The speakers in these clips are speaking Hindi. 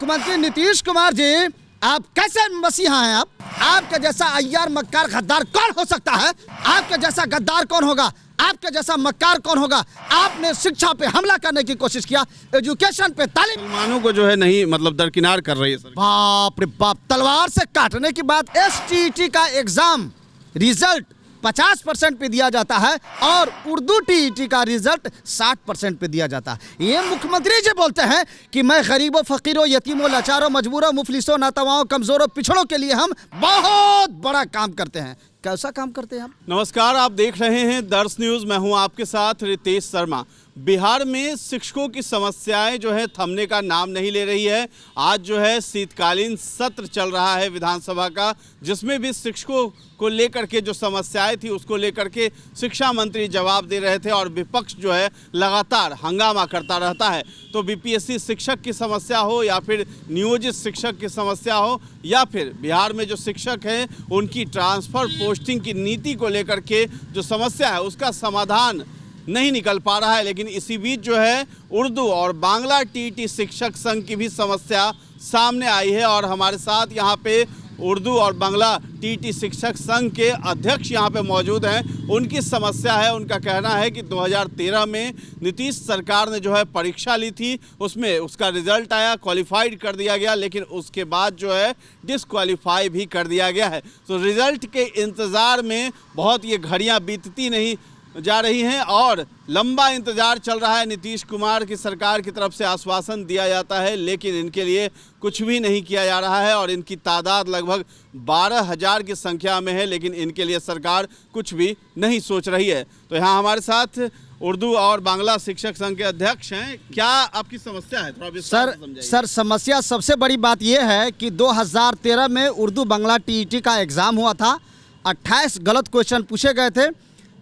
मुख्यमंत्री नीतीश कुमार जी, आप कैसे मसीहा हैं? आपके जैसा अय्यार मक्कार गद्दार कौन हो सकता है? आपके जैसा गद्दार कौन होगा? आपके जैसा मक्कार कौन होगा? आपने शिक्षा पे हमला करने की कोशिश किया, एजुकेशन पे, तालीम। मुसलमानों को जो है नहीं मतलब दरकिनार कर रही है सर। बाप रे बाप, तलवार से काटने की बात। एसटीईटी का एग्जाम रिजल्ट 50% पे दिया जाता है और उर्दू टीईटी का रिजल्ट 60% पे दिया जाता है। ये मुख्यमंत्री जी बोलते हैं कि मैं गरीबों, फकीरों, यतीमों, लाचारों, मजबूरों, मुफलिसों, नातवाओं, कमजोरों, पिछड़ों के लिए हम बहुत बड़ा काम करते हैं। कैसा काम करते हैं हम? नमस्कार, आप देख रहे हैं दर्श न्यूज़। मैं हूं आपके साथ रितेश शर्मा। बिहार में शिक्षकों की समस्याएं जो है थमने का नाम नहीं ले रही है। आज जो है शीतकालीन सत्र चल रहा है विधानसभा का, जिसमें भी शिक्षकों को लेकर के जो समस्याएं थी उसको लेकर के शिक्षा मंत्री जवाब दे रहे थे और विपक्ष जो है लगातार हंगामा करता रहता है। तो बीपीएससी शिक्षक की समस्या हो या फिर नियोजित शिक्षक की समस्या हो या फिर बिहार में जो शिक्षक हैं उनकी ट्रांसफ़र पोस्टिंग की नीति को लेकर के जो समस्या है उसका समाधान नहीं निकल पा रहा है। लेकिन इसी बीच जो है उर्दू और बांग्ला टीईटी शिक्षक संघ की भी समस्या सामने आई है और हमारे साथ यहाँ पे उर्दू और बांग्ला टीईटी शिक्षक संघ के अध्यक्ष यहाँ पे मौजूद हैं। उनकी समस्या है, उनका कहना है कि 2013 में नीतीश सरकार ने जो है परीक्षा ली थी, उसमें उसका रिजल्ट आया, क्वालिफाइड कर दिया गया, लेकिन उसके बाद जो है डिसक्वालीफाई भी कर दिया गया है। तो रिजल्ट के इंतज़ार में बहुत ये घड़ियाँ बीतती नहीं जा रही हैं और लंबा इंतजार चल रहा है। नीतीश कुमार की सरकार की तरफ से आश्वासन दिया जाता है लेकिन इनके लिए कुछ भी नहीं किया जा रहा है और इनकी तादाद लगभग 12,000 की संख्या में है, लेकिन इनके लिए सरकार कुछ भी नहीं सोच रही है। तो यहाँ हमारे साथ उर्दू और बांग्ला शिक्षक संघ के अध्यक्ष हैं। क्या आपकी समस्या है? थोड़ा विस्तार से समझाइए। सर, समस्या सबसे बड़ी बात यह है कि 2013 में उर्दू बांग्ला टीईटी का एग्ज़ाम हुआ था। 28 गलत क्वेश्चन पूछे गए थे।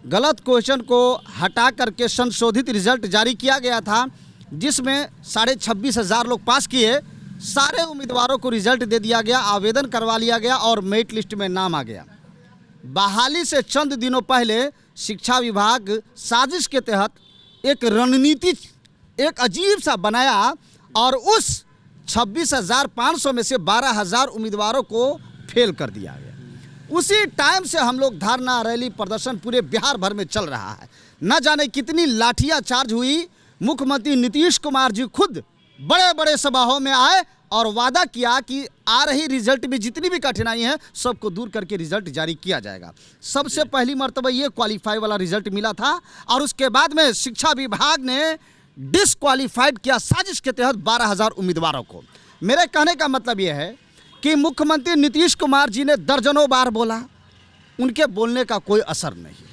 गलत क्वेश्चन को हटा करके संशोधित रिजल्ट जारी किया गया था, जिसमें 26,500 लोग पास किए। सारे उम्मीदवारों को रिजल्ट दे दिया गया, आवेदन करवा लिया गया और मेरिट लिस्ट में नाम आ गया। बहाली से चंद दिनों पहले शिक्षा विभाग साजिश के तहत एक रणनीति एक अजीब सा बनाया और उस 26,500 में से 12,000 उम्मीदवारों को फेल कर दिया गया। उसी टाइम से हम लोग धरना, रैली, प्रदर्शन पूरे बिहार भर में चल रहा है। न जाने कितनी लाठियां चार्ज हुई। मुख्यमंत्री नीतीश कुमार जी खुद बड़े बड़े सभाओं में आए और वादा किया कि आ रही रिजल्ट में जितनी भी कठिनाई है सबको दूर करके रिजल्ट जारी किया जाएगा। सबसे पहली मर्तबा ये क्वालिफाई वाला रिजल्ट मिला था और उसके बाद में शिक्षा विभाग ने डिसक्वालीफाइड किया साजिश के तहत 12,000 उम्मीदवारों को। मेरे कहने का मतलब ये है कि मुख्यमंत्री नीतीश कुमार जी ने दर्जनों बार बोला, उनके बोलने का कोई असर नहीं।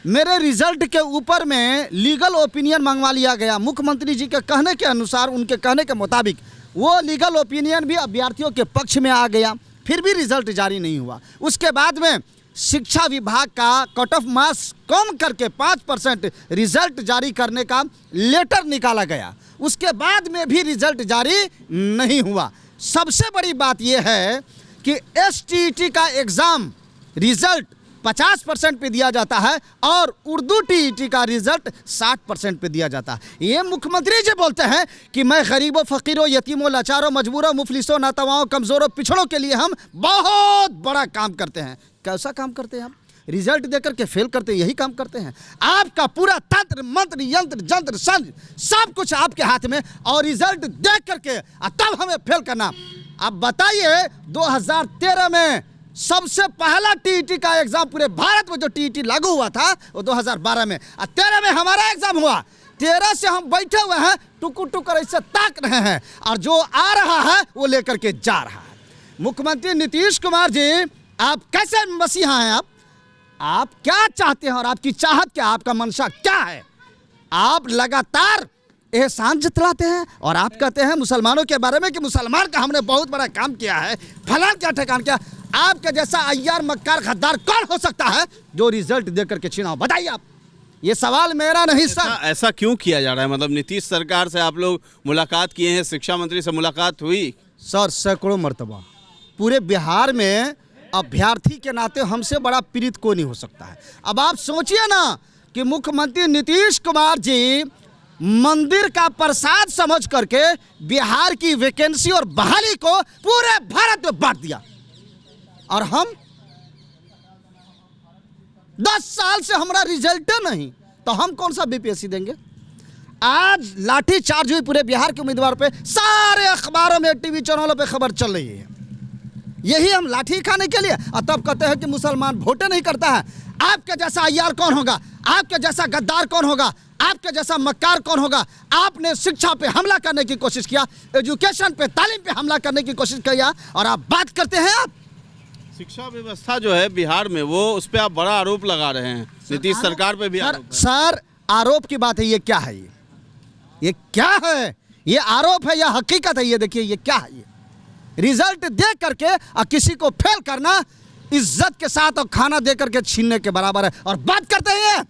मेरे रिजल्ट के ऊपर में लीगल ओपिनियन मंगवा लिया गया। मुख्यमंत्री जी के कहने के अनुसार, उनके कहने के मुताबिक वो लीगल ओपिनियन भी अभ्यर्थियों के पक्ष में आ गया, फिर भी रिजल्ट जारी नहीं हुआ। उसके बाद में शिक्षा विभाग का कट ऑफ मार्क्स कम करके 5% रिजल्ट जारी करने का लेटर निकाला गया। उसके बाद में भी रिजल्ट जारी नहीं हुआ। सबसे बड़ी बात यह है कि एसटीईटी का एग्ज़ाम रिजल्ट 50% पे दिया जाता है और उर्दू टीईटी का रिजल्ट 60% पे दिया जाता है। ये मुख्यमंत्री जी बोलते हैं कि मैं गरीबों, फकीरों, यतीमों, लाचारों, मजबूरों, मुफलिसों, नातवाओं, कमज़ोरों, पिछड़ों के लिए हम बहुत बड़ा काम करते हैं। कैसा काम करते हैं हम? रिजल्ट देकर के फेल करते हैं, यही काम करते हैं। आपका पूरा तंत्र, मंत्र, यंत्र, जंत्र, संज सब कुछ आपके हाथ में और रिजल्ट देख करके तब हमें फेल करना। अब बताइए, 2013 में सबसे पहला टीईटी का एग्जाम पूरे भारत में जो टीईटी लागू हुआ था वो 2012 में, और 13 में हमारा एग्जाम हुआ। 13 से हम बैठे हुए हैं, टुकुर टुकुर ऐसे ताक रहे हैं और जो आ रहा है वो लेकर के जा रहा है। मुख्यमंत्री नीतीश कुमार जी, आप कैसे मसीहा हैं? आप क्या चाहते हैं और आपकी चाहत क्या, आपका मंशा क्या है? आप लगातार एहसान जतलाते हैं और आप कहते हैं मुसलमानों के बारे में कि मुसलमान का हमने बहुत बड़ा काम किया है, फलान क्या ठिकान क्या। आपके जैसा अय्यार मक्कार गद्दार कौन हो सकता है जो रिजल्ट देकर के छीना हो? बताइए आप। ये सवाल मेरा नहीं सर। ऐसा क्यों किया जा रहा है? मतलब नीतीश सरकार से आप लोग मुलाकात किए हैं, शिक्षा मंत्री से मुलाकात हुई? सर, सैकड़ों मरतबा। पूरे बिहार में अभ्यर्थी के नाते हमसे बड़ा पीड़ित कोई नहीं हो सकता है। अब आप सोचिए ना कि मुख्यमंत्री नीतीश कुमार जी मंदिर का प्रसाद समझ करके बिहार की वैकेंसी और बहाली को पूरे भारत में बांट दिया। और हम 10 साल से हमारा रिजल्ट नहीं, तो हम कौन सा बीपीएससी देंगे। आज लाठी चार्ज हुई पूरे बिहार के उम्मीदवार पे, सारे अखबारों में, टीवी चैनलों पे खबर चल रही है। यही हम लाठी खाने के लिए, और तब कहते हैं कि मुसलमान वोट नहीं करता है। आपके जैसा अय्यार कौन होगा, आपके जैसा गद्दार कौन होगा, आपके जैसा मक्कार कौन होगा। आपने शिक्षा पे हमला करने की कोशिश किया, एजुकेशन पे, तालीम पे हमला करने की कोशिश किया, और आप बात करते हैं। आप शिक्षा व्यवस्था जो है बिहार में, वो उस पर आप बड़ा आरोप लगा रहे हैं, नीतीश सरकार पे भी आरोप है। सर आरोप की बात है, ये क्या है, ये क्या है, ये आरोप है या हकीकत है। ये देखिए ये क्या है, ये रिजल्ट दे करके और किसी को फेल करना इज्जत के साथ और खाना दे करके छीनने के बराबर है। और बात करते हैं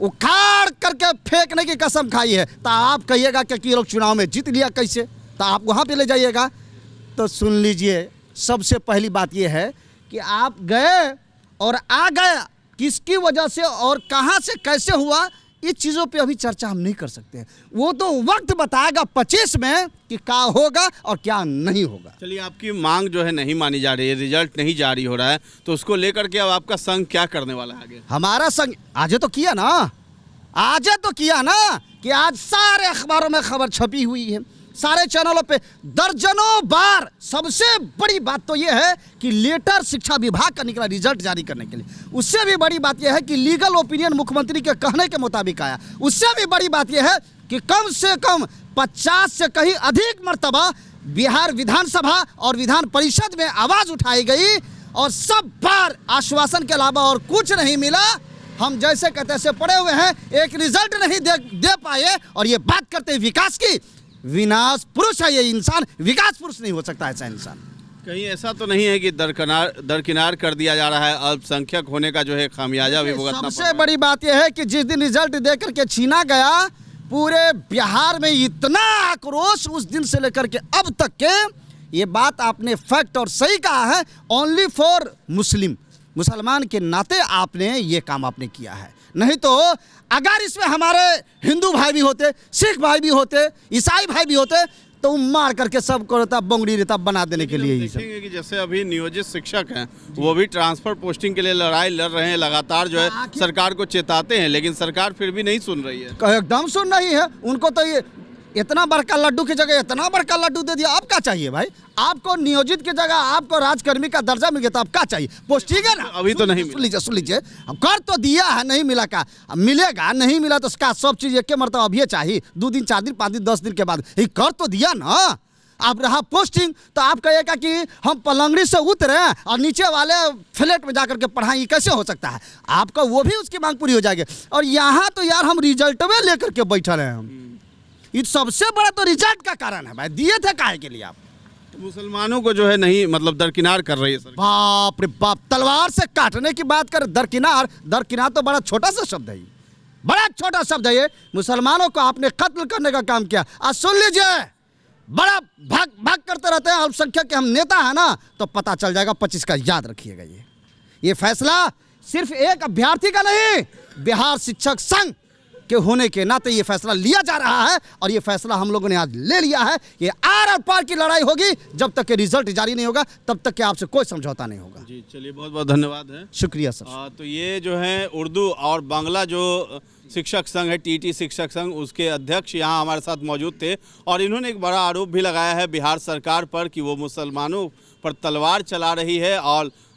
उखाड़ करके फेंकने की कसम खाई है, तो आप कहिएगा कि लोग चुनाव में जीत लिया कैसे, तो आप वहाँ पे ले जाइएगा। तो सुन लीजिए, सबसे पहली बात ये है कि आप गए और आ गया, किसकी वजह से और कहाँ से कैसे हुआ, इस चीज़ों पे अभी चर्चा हम नहीं कर सकते हैं। वो तो वक्त बताएगा 25 में कि क्या होगा और क्या नहीं होगा। चलिए, आपकी मांग जो है नहीं मानी जा रही है, रिजल्ट नहीं जारी हो रहा है, तो उसको लेकर के अब आपका संघ क्या करने वाला है आगे। हमारा संघ आज तो किया ना, कि आज सारे अखबारों में खबर छपी हुई है, सारे चैनलों पे दर्जनों बार। सबसे बड़ी बात तो यह है कि लेटर शिक्षा विभाग का निकला रिजल्ट जारी करने के लिए। उससे भी बड़ी बात यह है कि लीगल ओपिनियन मुख्यमंत्री के कहने के मुताबिक आया। उससे भी बड़ी बात यह है कि कम से कम 50 से कहीं अधिक मर्तबा बिहार विधानसभा और विधान परिषद में आवाज़ उठाई गई, और सब बार आश्वासन के अलावा और कुछ नहीं मिला। हम जैसे कहते ऐसे पड़े हुए हैं, एक रिजल्ट नहीं दे पाए। और ये बात करते हैं विकास की, विनाश पुरुष है ये इंसान, विकास पुरुष नहीं हो सकता ऐसा इंसान। कहीं ऐसा तो नहीं है कि दरकिनार कर दिया जा रहा है, अल्पसंख्यक होने का जो है खामियाजा भी भुगतना पड़ रहा है। सबसे बड़ी बात यह है कि जिस दिन रिजल्ट दे करके छीना गया, पूरे बिहार में इतना आक्रोश उस दिन से लेकर के अब तक के, ये बात आपने फैक्ट और सही कहा है, ओनली फॉर मुसलमान के नाते आपने ये काम आपने किया है। नहीं तो अगर इसमें हमारे हिंदू भाई भी होते, सिख भाई भी होते, ईसाई भाई भी होते, तो मार करके सबको रहता बोंगड़ी रहता बना देने के लिए ही सब। देखेंगे कि जैसे अभी नियोजित शिक्षक हैं, वो भी ट्रांसफर पोस्टिंग के लिए लड़ाई लड़ रहे हैं, लगातार जो है सरकार को चेताते हैं, लेकिन सरकार फिर भी नहीं सुन रही है। एकदम सुन रही है। उनको तो ये इतना बड़का लड्डू की जगह इतना बड़का लड्डू दे दिया। अब क्या चाहिए भाई, आपको नियोजित की जगह आपको राजकर्मी का दर्जा मिल गया, तो अब क्या चाहिए, पोस्टिंग है ना। अभी तो नहीं। सुन लीजिए, कर तो दिया है, नहीं मिला का मिलेगा, नहीं मिला तो उसका सब चीज एक मरतबा अभी चाहिए, 2 दिन 4 दिन 5 दिन 10 दिन के बाद। ये कर तो दिया ना। आप रहा पोस्टिंग, तो आप कहिएगा कि हम पलंगड़ी से उतरे और नीचे वाले फ्लैट में जाकर के पढ़ाई, कैसे हो सकता है। आपका वो भी उसकी मांग पूरी हो जाएगी। और यहाँ तो यार हम रिजल्ट में लेकर के बैठे हैं। हम ये सबसे बड़ा तो रिजल्ट का कारण है भाई, दिए थे काहे के लिए आप। मुसलमानों को जो है नहीं, मतलब दरकिनार कर रही है सरकार। बाप रे बाप, तलवार से काटने की बात कर, दरकिनार तो बड़ा छोटा सा शब्द है, बड़ा छोटा शब्द है ये। मुसलमानों को आपने कत्ल करने का काम किया। आज सुन लीजिए, बड़ा भाग करते रहते हैं अल्पसंख्यक के हम नेता है ना, तो पता चल जाएगा 25 का। याद रखिएगा, ये फैसला सिर्फ एक अभ्यर्थी का नहीं, बिहार शिक्षक संघ के होने के नाते ये फैसला लिया जा रहा है। और ये फैसला हम लोगों ने आज ले लिया है। ये आर और पार की लड़ाई होगी, जब तक के रिजल्ट जारी नहीं होगा तब तक के आपसे कोई समझौता नहीं होगा। जी चलिए, बहुत बहुत धन्यवाद है। शुक्रिया सर। तो ये जो है उर्दू और बांग्ला जो शिक्षक संघ है, टीटी शिक्षक संघ, उसके अध्यक्ष यहाँ हमारे साथ मौजूद थे, और इन्होंने एक बड़ा आरोप भी लगाया है बिहार सरकार पर कि वो मुसलमानों पर तलवार चला रही है,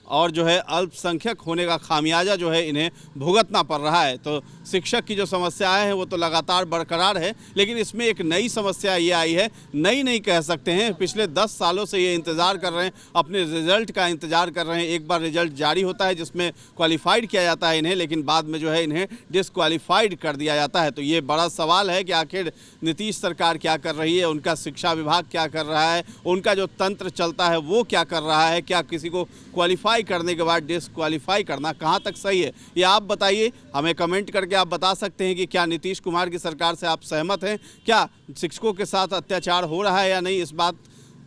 और जो है अल्पसंख्यक होने का खामियाजा जो है इन्हें भुगतना पड़ रहा है। तो शिक्षक की जो समस्याएं हैं वो तो लगातार बरकरार है, लेकिन इसमें एक नई समस्या ये आई है, नई नहीं कह सकते हैं, पिछले 10 सालों से ये इंतज़ार कर रहे हैं, अपने रिज़ल्ट का इंतज़ार कर रहे हैं। एक बार रिज़ल्ट जारी होता है जिसमें क्वालिफाइड किया जाता है इन्हें, लेकिन बाद में जो है इन्हें डिसक्वालीफाइड कर दिया जाता है। तो ये बड़ा सवाल है कि आखिर नीतीश सरकार क्या कर रही है, उनका शिक्षा विभाग क्या कर रहा है, उनका जो तंत्र चलता है वो क्या कर रहा है। क्या किसी को क्वालिफाई करने के बाद डिसक्वालीफाई करना कहां तक सही है, ये आप बताइए, हमें कमेंट करके आप बता सकते हैं कि क्या नीतीश कुमार की सरकार से आप सहमत हैं, क्या शिक्षकों के साथ अत्याचार हो रहा है या नहीं। इस बात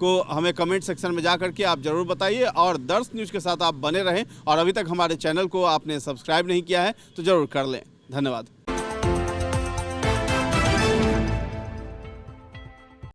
को हमें कमेंट सेक्शन में जा करके आप ज़रूर बताइए, और दर्श न्यूज़ के साथ आप बने रहें। और अभी तक हमारे चैनल को आपने सब्सक्राइब नहीं किया है तो ज़रूर कर लें। धन्यवाद।